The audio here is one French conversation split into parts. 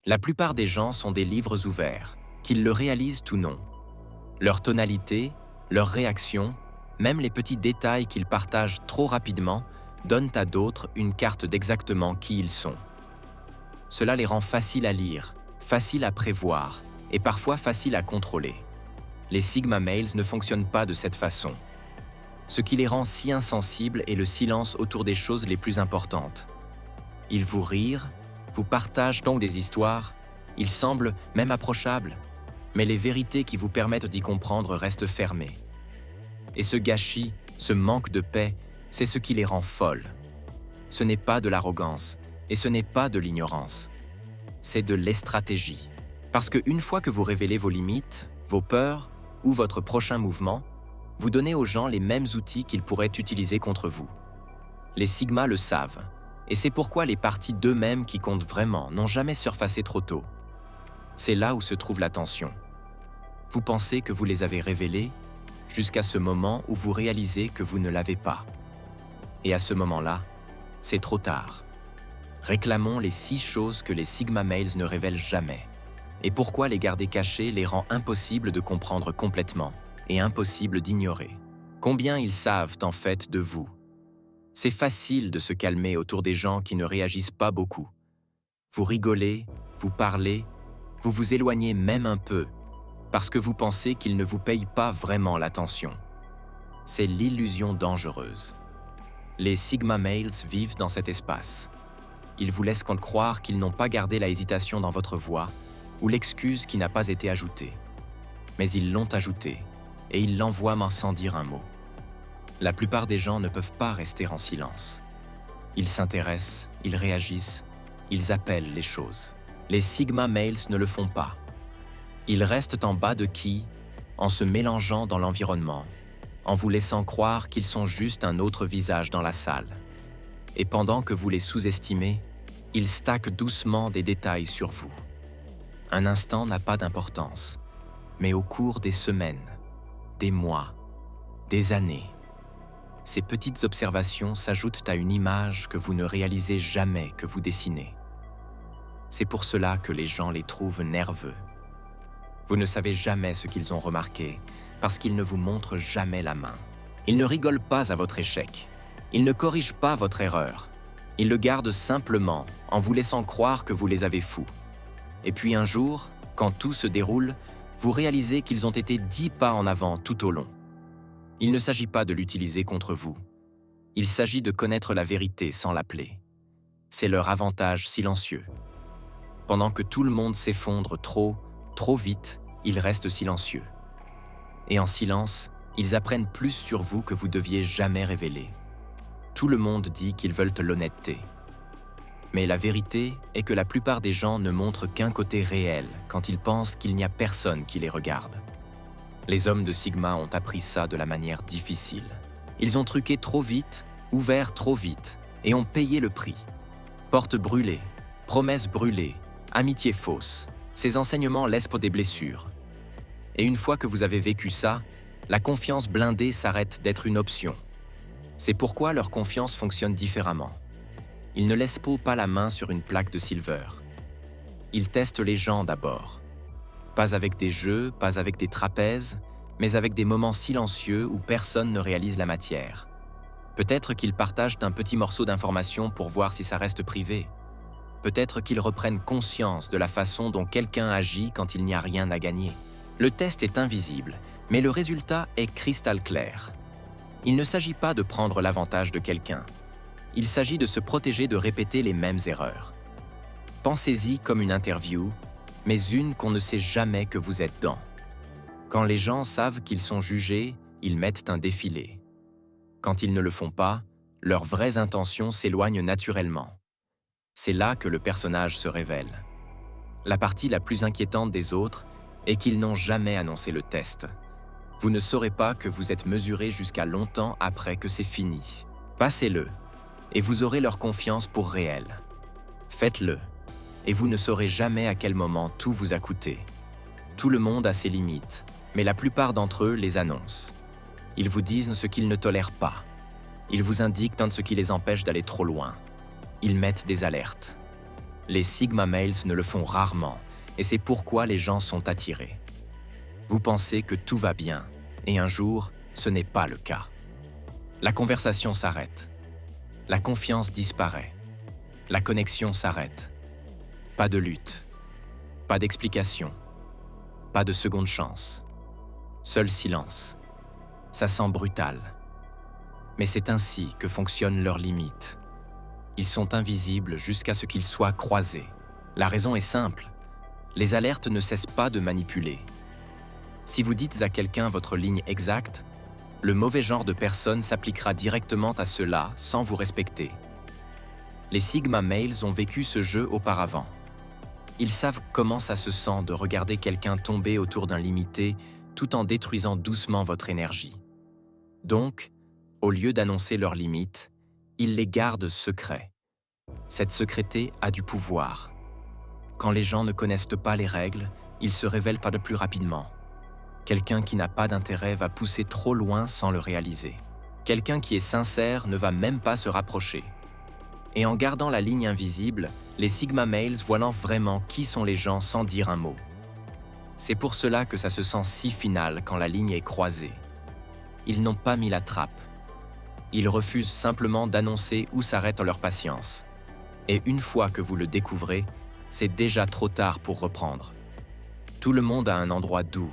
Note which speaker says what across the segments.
Speaker 1: La plupart des gens sont des livres ouverts, qu'ils le réalisent ou non. Leur tonalité, leurs réactions, même les petits détails qu'ils partagent trop rapidement, donnent à d'autres une carte d'exactement qui ils sont. Cela les rend faciles à lire, faciles à prévoir et parfois faciles à contrôler. Les Sigma Males ne fonctionnent pas de cette façon. Ce qui les rend si insensibles est le silence autour des choses les plus importantes. Ils vous rirent, vous partagent donc des histoires, ils semblent même approchables, mais les vérités qui vous permettent d'y comprendre restent fermées. Et ce gâchis, ce manque de paix, c'est ce qui les rend folles. Ce n'est pas de l'arrogance, et ce n'est pas de l'ignorance. C'est de l'estratégie. Parce qu'une fois que vous révélez vos limites, vos peurs ou votre prochain mouvement, vous donnez aux gens les mêmes outils qu'ils pourraient utiliser contre vous. Les Sigma le savent, et c'est pourquoi les parties d'eux-mêmes qui comptent vraiment n'ont jamais surfacé trop tôt. C'est là où se trouve la tension. Vous pensez que vous les avez révélés, jusqu'à ce moment où vous réalisez que vous ne l'avez pas. Et à ce moment-là, c'est trop tard. Réclamons les 6 choses que les Sigma Males ne révèlent jamais. Et pourquoi les garder cachées les rend impossibles de comprendre complètement et impossible d'ignorer. Combien ils savent en fait de vous. C'est facile de se calmer autour des gens qui ne réagissent pas beaucoup. Vous rigolez, vous parlez, vous vous éloignez même un peu, parce que vous pensez qu'ils ne vous payent pas vraiment l'attention. C'est l'illusion dangereuse. Les Sigma Males vivent dans cet espace. Ils vous laissent croire qu'ils n'ont pas gardé la hésitation dans votre voix ou l'excuse qui n'a pas été ajoutée. Mais ils l'ont ajoutée, et ils l'envoient sans dire un mot. La plupart des gens ne peuvent pas rester en silence. Ils s'intéressent, ils réagissent, ils appellent les choses. Les Sigma Males ne le font pas. Ils restent en bas de qui, en se mélangeant dans l'environnement, en vous laissant croire qu'ils sont juste un autre visage dans la salle. Et pendant que vous les sous-estimez, ils stackent doucement des détails sur vous. Un instant n'a pas d'importance, mais au cours des semaines, des mois, des années, ces petites observations s'ajoutent à une image que vous ne réalisez jamais que vous dessinez. C'est pour cela que les gens les trouvent nerveux. Vous ne savez jamais ce qu'ils ont remarqué, parce qu'ils ne vous montrent jamais la main. Ils ne rigolent pas à votre échec. Ils ne corrigent pas votre erreur. Ils le gardent simplement en vous laissant croire que vous les avez fous. Et puis un jour, quand tout se déroule, vous réalisez qu'ils ont été 10 pas en avant tout au long. Il ne s'agit pas de l'utiliser contre vous. Il s'agit de connaître la vérité sans l'appeler. C'est leur avantage silencieux. Pendant que tout le monde s'effondre trop vite, ils restent silencieux. Et en silence, ils apprennent plus sur vous que vous deviez jamais révéler. Tout le monde dit qu'ils veulent l'honnêteté. Mais la vérité est que la plupart des gens ne montrent qu'un côté réel quand ils pensent qu'il n'y a personne qui les regarde. Les hommes de Sigma ont appris ça de la manière difficile. Ils ont truqué trop vite, ouvert trop vite, et ont payé le prix. Portes brûlées, promesses brûlées, amitié fausse. Ces enseignements laissent pour des blessures. Et une fois que vous avez vécu ça, la confiance blindée s'arrête d'être une option. C'est pourquoi leur confiance fonctionne différemment. Ils ne laissent pas la main sur une plaque de silver. Ils testent les gens d'abord. Pas avec des jeux, pas avec des trapèzes, mais avec des moments silencieux où personne ne réalise la matière. Peut-être qu'ils partagent un petit morceau d'information pour voir si ça reste privé. Peut-être qu'ils reprennent conscience de la façon dont quelqu'un agit quand il n'y a rien à gagner. Le test est invisible, mais le résultat est cristal clair. Il ne s'agit pas de prendre l'avantage de quelqu'un. Il s'agit de se protéger de répéter les mêmes erreurs. Pensez-y comme une interview, mais une qu'on ne sait jamais que vous êtes dans. Quand les gens savent qu'ils sont jugés, ils mettent un défilé. Quand ils ne le font pas, leurs vraies intentions s'éloignent naturellement. C'est là que le personnage se révèle. La partie la plus inquiétante des autres est qu'ils n'ont jamais annoncé le test. Vous ne saurez pas que vous êtes mesuré jusqu'à longtemps après que c'est fini. Passez-le, et vous aurez leur confiance pour réel. Faites-le, et vous ne saurez jamais à quel moment tout vous a coûté. Tout le monde a ses limites, mais la plupart d'entre eux les annoncent. Ils vous disent ce qu'ils ne tolèrent pas. Ils vous indiquent ce qui les empêche d'aller trop loin. Ils mettent des alertes. Les Sigma Males ne le font rarement, et c'est pourquoi les gens sont attirés. Vous pensez que tout va bien, et un jour, ce n'est pas le cas. La conversation s'arrête. La confiance disparaît. La connexion s'arrête. Pas de lutte. Pas d'explication. Pas de seconde chance. Seul silence. Ça sent brutal. Mais c'est ainsi que fonctionnent leurs limites. Ils sont invisibles jusqu'à ce qu'ils soient croisés. La raison est simple. Les alertes ne cessent pas de manipuler. Si vous dites à quelqu'un votre ligne exacte, le mauvais genre de personne s'appliquera directement à cela sans vous respecter. Les Sigma Males ont vécu ce jeu auparavant. Ils savent comment ça se sent de regarder quelqu'un tomber autour d'un limité tout en détruisant doucement votre énergie. Donc, au lieu d'annoncer leurs limites, ils les gardent secrets. Cette secreté a du pouvoir. Quand les gens ne connaissent pas les règles, ils se révèlent pas de plus rapidement. Quelqu'un qui n'a pas d'intérêt va pousser trop loin sans le réaliser. Quelqu'un qui est sincère ne va même pas se rapprocher. Et en gardant la ligne invisible, les Sigma Males voient vraiment qui sont les gens sans dire un mot. C'est pour cela que ça se sent si final quand la ligne est croisée. Ils n'ont pas mis la trappe. Ils refusent simplement d'annoncer où s'arrête leur patience. Et une fois que vous le découvrez, c'est déjà trop tard pour reprendre. Tout le monde a un endroit doux,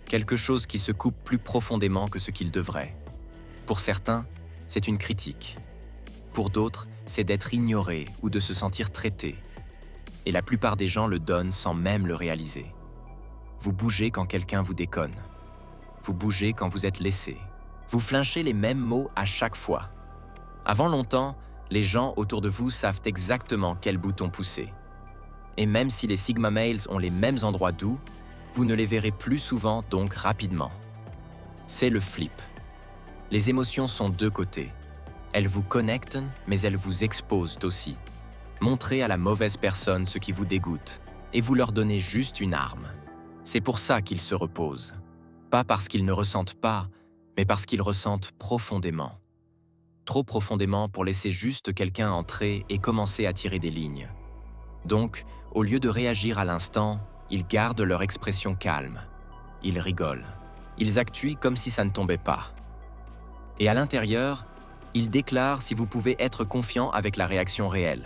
Speaker 1: quelque chose qui se coupe plus profondément que ce qu'il devrait. Pour certains, c'est une critique. Pour d'autres, c'est d'être ignoré ou de se sentir traité. Et la plupart des gens le donnent sans même le réaliser. Vous bougez quand quelqu'un vous déconne. Vous bougez quand vous êtes laissé. Vous flinchez les mêmes mots à chaque fois. Avant longtemps, les gens autour de vous savent exactement quel bouton pousser. Et même si les Sigma Males ont les mêmes endroits doux, vous ne les verrez plus souvent donc rapidement. C'est le flip. Les émotions sont deux côtés. Elles vous connectent, mais elles vous exposent aussi. Montrez à la mauvaise personne ce qui vous dégoûte, et vous leur donnez juste une arme. C'est pour ça qu'ils se reposent. Pas parce qu'ils ne ressentent pas, mais parce qu'ils ressentent profondément. Trop profondément pour laisser juste quelqu'un entrer et commencer à tirer des lignes. Donc, au lieu de réagir à l'instant, ils gardent leur expression calme. Ils rigolent. Ils actuent comme si ça ne tombait pas. Et à l'intérieur, ils déclarent si vous pouvez être confiant avec la réaction réelle.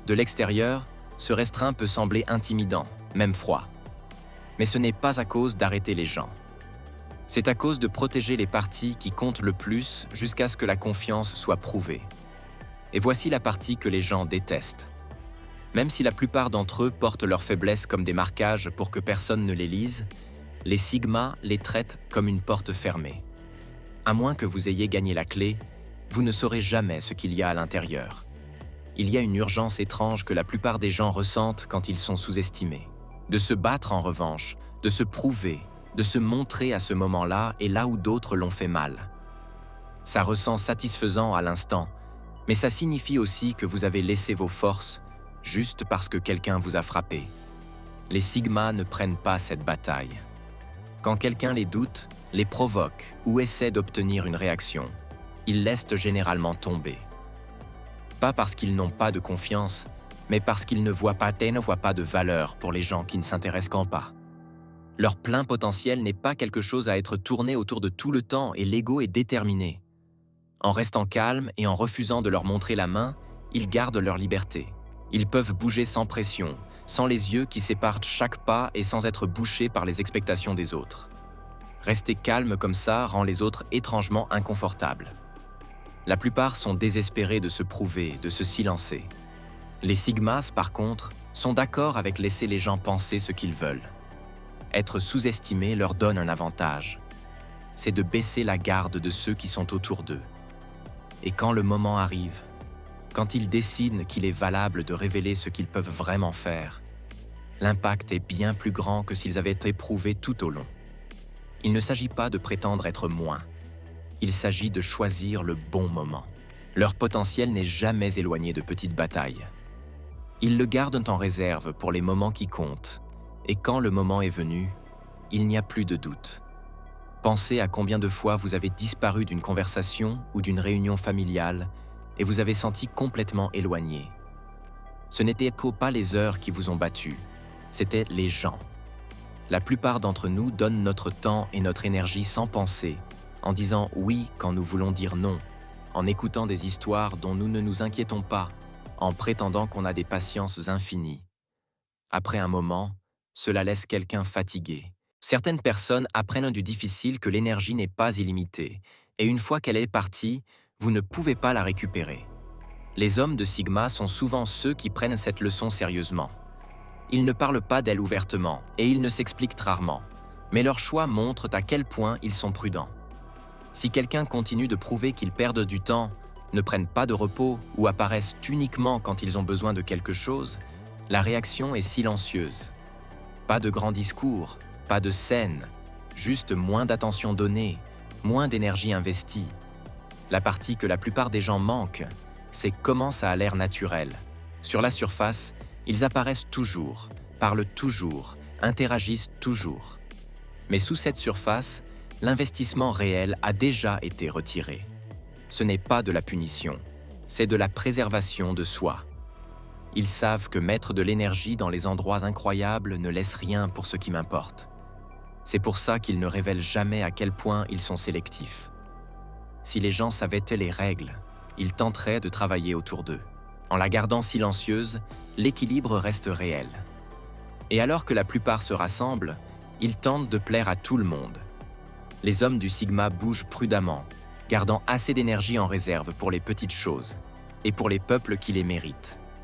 Speaker 1: De l'extérieur, ce restreint peut sembler intimidant, même froid. Mais ce n'est pas à cause d'arrêter les gens. C'est à cause de protéger les parties qui comptent le plus jusqu'à ce que la confiance soit prouvée. Et voici la partie que les gens détestent. Même si la plupart d'entre eux portent leurs faiblesses comme des marquages pour que personne ne les lise, les Sigma les traitent comme une porte fermée. À moins que vous ayez gagné la clé, vous ne saurez jamais ce qu'il y a à l'intérieur. Il y a une urgence étrange que la plupart des gens ressentent quand ils sont sous-estimés. De se battre en revanche, de se prouver, de se montrer à ce moment-là et là où d'autres l'ont fait mal. Ça ressent satisfaisant à l'instant, mais ça signifie aussi que vous avez laissé vos forces juste parce que quelqu'un vous a frappé. Les Sigma ne prennent pas cette bataille. Quand quelqu'un les doute, les provoque ou essaie d'obtenir une réaction, ils laissent généralement tomber. Pas parce qu'ils n'ont pas de confiance, mais parce qu'ils ne voient pas de valeur pour les gens qui ne s'intéressent qu'en pas. Leur plein potentiel n'est pas quelque chose à être tourné autour de tout le temps et l'ego est déterminé. En restant calme et en refusant de leur montrer la main, ils gardent leur liberté. Ils peuvent bouger sans pression, sans les yeux qui séparent chaque pas et sans être bouchés par les expectations des autres. Rester calme comme ça rend les autres étrangement inconfortables. La plupart sont désespérés de se prouver, de se silencer. Les Sigmas, par contre, sont d'accord avec laisser les gens penser ce qu'ils veulent. Être sous-estimé leur donne un avantage. C'est de baisser la garde de ceux qui sont autour d'eux. Et quand le moment arrive, quand ils décident qu'il est valable de révéler ce qu'ils peuvent vraiment faire, l'impact est bien plus grand que s'ils avaient éprouvé tout au long. Il ne s'agit pas de prétendre être moins. Il s'agit de choisir le bon moment. Leur potentiel n'est jamais éloigné de petites batailles. Ils le gardent en réserve pour les moments qui comptent. Et quand le moment est venu, il n'y a plus de doute. Pensez à combien de fois vous avez disparu d'une conversation ou d'une réunion familiale et vous avez senti complètement éloigné. Ce n'étaient pas les heures qui vous ont battu, c'étaient les gens. La plupart d'entre nous donnent notre temps et notre énergie sans penser, en disant oui quand nous voulons dire non, en écoutant des histoires dont nous ne nous inquiétons pas, en prétendant qu'on a des patiences infinies. Après un moment, cela laisse quelqu'un fatigué. Certaines personnes apprennent du difficile que l'énergie n'est pas illimitée, et une fois qu'elle est partie, vous ne pouvez pas la récupérer. Les hommes de Sigma sont souvent ceux qui prennent cette leçon sérieusement. Ils ne parlent pas d'elle ouvertement, et ils ne s'expliquent rarement, mais leurs choix montrent à quel point ils sont prudents. Si quelqu'un continue de prouver qu'ils perdent du temps, ne prennent pas de repos ou apparaissent uniquement quand ils ont besoin de quelque chose, la réaction est silencieuse. Pas de grands discours, pas de scène, juste moins d'attention donnée, moins d'énergie investie. La partie que la plupart des gens manquent, c'est comment ça a l'air naturel. Sur la surface, ils apparaissent toujours, parlent toujours, interagissent toujours. Mais sous cette surface, l'investissement réel a déjà été retiré. Ce n'est pas de la punition, c'est de la préservation de soi. Ils savent que mettre de l'énergie dans les endroits incroyables ne laisse rien pour ce qui m'importe. C'est pour ça qu'ils ne révèlent jamais à quel point ils sont sélectifs. Si les gens savaient les règles, ils tenteraient de travailler autour d'eux. En la gardant silencieuse, l'équilibre reste réel. Et alors que la plupart se rassemblent, ils tentent de plaire à tout le monde. Les hommes du Sigma bougent prudemment, gardant assez d'énergie en réserve pour les petites choses et pour les peuples qui les méritent.